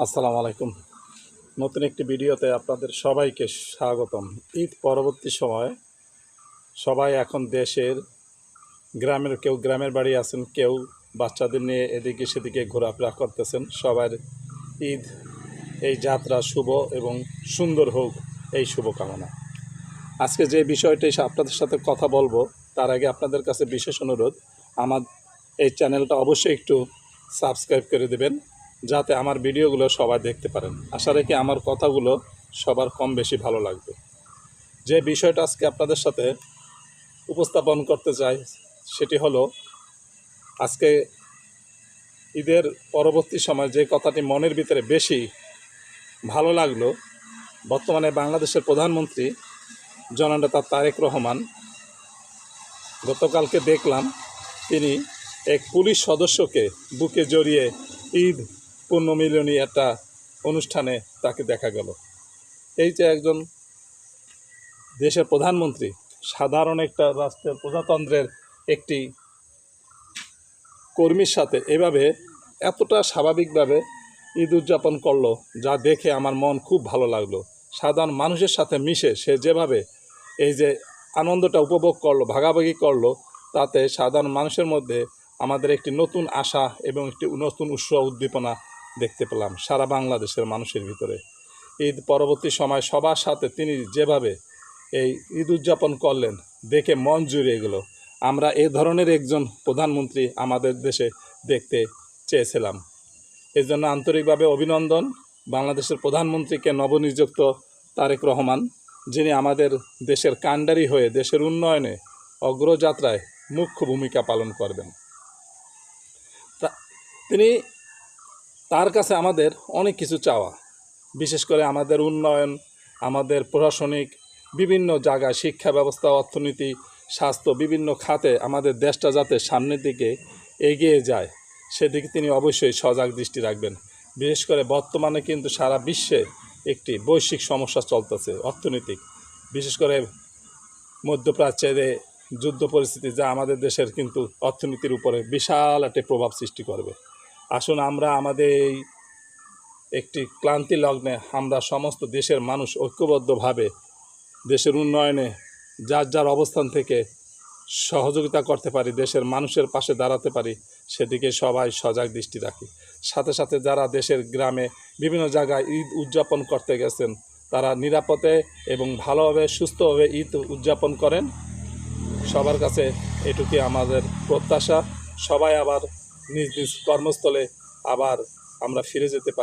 আসসালামু আলাইকুম। নতুন একটি ভিডিওতে আপনাদের সবাইকে স্বাগতম। ঈদ পরবর্তী সময়ে সবাই এখন দেশের কেউ গ্রামের বাড়ি আছেন, কেউ বাচ্চাদের নিয়ে এদিকে সেদিকে ঘোরাফেরা করতেছেন। সবার ঈদ এই যাত্রা শুভ এবং সুন্দর হোক, এই শুভকামনা। আজকে যে বিষয়টি আপনাদের সাথে কথা বলবো, তার আগে আপনাদের কাছে বিশেষ অনুরোধ, আমার এই চ্যানেলটা অবশ্যই একটু সাবস্ক্রাইব করে দেবেন, যাতে আমার ভিডিওগুলো সবাই দেখতে পারেন। আশা রাখি আমার কথাগুলো সবার কম বেশি ভালো লাগবে। যে বিষয়টা আজকে আপনাদের সাথে উপস্থাপন করতে চাই সেটি হলো, আজকে ঈদের পরবর্তী সময় যে কথাটি মনের ভিতরে বেশি ভালো লাগলো, বর্তমানে বাংলাদেশের প্রধানমন্ত্রী জননেতা তারেক রহমান, গতকালকে দেখলাম তিনি এক পুলিশ সদস্যকে বুকে জড়িয়ে ঈদ পুণ্যমিলনী একটা অনুষ্ঠানে তাকে দেখা গেল। এই যে একজন দেশের প্রধানমন্ত্রী সাধারণ একটা রাষ্ট্রের প্রজাতন্ত্রের একটি কর্মীর সাথে এভাবে এতটা স্বাভাবিকভাবে ঈদ উদযাপন করলো, যা দেখে আমার মন খুব ভালো লাগলো। সাধারণ মানুষের সাথে মিশে সে যেভাবে এই যে আনন্দটা উপভোগ করলো, ভাগাভাগি করলো, তাতে সাধারণ মানুষের মধ্যে আমাদের একটি নতুন আশা এবং একটি নতুন উৎসাহ উদ্দীপনা দেখতে পেলাম সারা বাংলাদেশের মানুষের ভিতরে। ঈদ পরবর্তী সময় সবার সাথে তিনি যেভাবে এই ঈদ উদযাপন করলেন, দেখে মন জুড়িয়ে গেল। আমরা এই ধরনের একজন প্রধানমন্ত্রী আমাদের দেশে দেখতে চেয়েছিলাম। এই জন্য আন্তরিকভাবে অভিনন্দন বাংলাদেশের প্রধানমন্ত্রীকে, নবনিযুক্ত তারেক রহমান, যিনি আমাদের দেশের কাণ্ডারি হয়ে দেশের উন্নয়নে অগ্রযাত্রায় মুখ্য ভূমিকা পালন করবেন। তিনি তার কাছে আমাদের অনেক কিছু চাওয়া, বিশেষ করে আমাদের উন্নয়ন, আমাদের প্রশাসনিক বিভিন্ন জায়গায়, শিক্ষা ব্যবস্থা, অর্থনীতি, স্বাস্থ্য, বিভিন্ন খাতে আমাদের দেশটা যাতে সামনের দিকে এগিয়ে যায়, সেদিকে তিনি অবশ্যই সজাগ দৃষ্টি রাখবেন। বিশেষ করে বর্তমানে কিন্তু সারা বিশ্বে একটি বৈশ্বিক সমস্যা চলতেছে অর্থনৈতিক, বিশেষ করে মধ্যপ্রাচ্যের যুদ্ধ পরিস্থিতি, যা আমাদের দেশের কিন্তু অর্থনীতির উপরে বিশাল একটি প্রভাব সৃষ্টি করবে। আসুন আমরা আমাদের এই একটি ক্লান্তি লগ্নে আমরা সমস্ত দেশের মানুষ ঐক্যবদ্ধভাবে দেশের উন্নয়নে যার যার অবস্থান থেকে সহযোগিতা করতে পারি, দেশের মানুষের পাশে দাঁড়াতে পারি, সেদিকে সবাই সজাগ দৃষ্টি রাখি। সাথে সাথে যারা দেশের গ্রামে বিভিন্ন জায়গায় ঈদ উদযাপন করতে গেছেন, তারা নিরাপদে এবং ভালোভাবে সুস্থভাবে ঈদ উদযাপন করেন। সবার কাছে এটুকুই আমাদের প্রত্যাশা। সবাই আবার নিজ নিজ কর্মস্থলে আবার আমরা ফিরে যেতে পারি।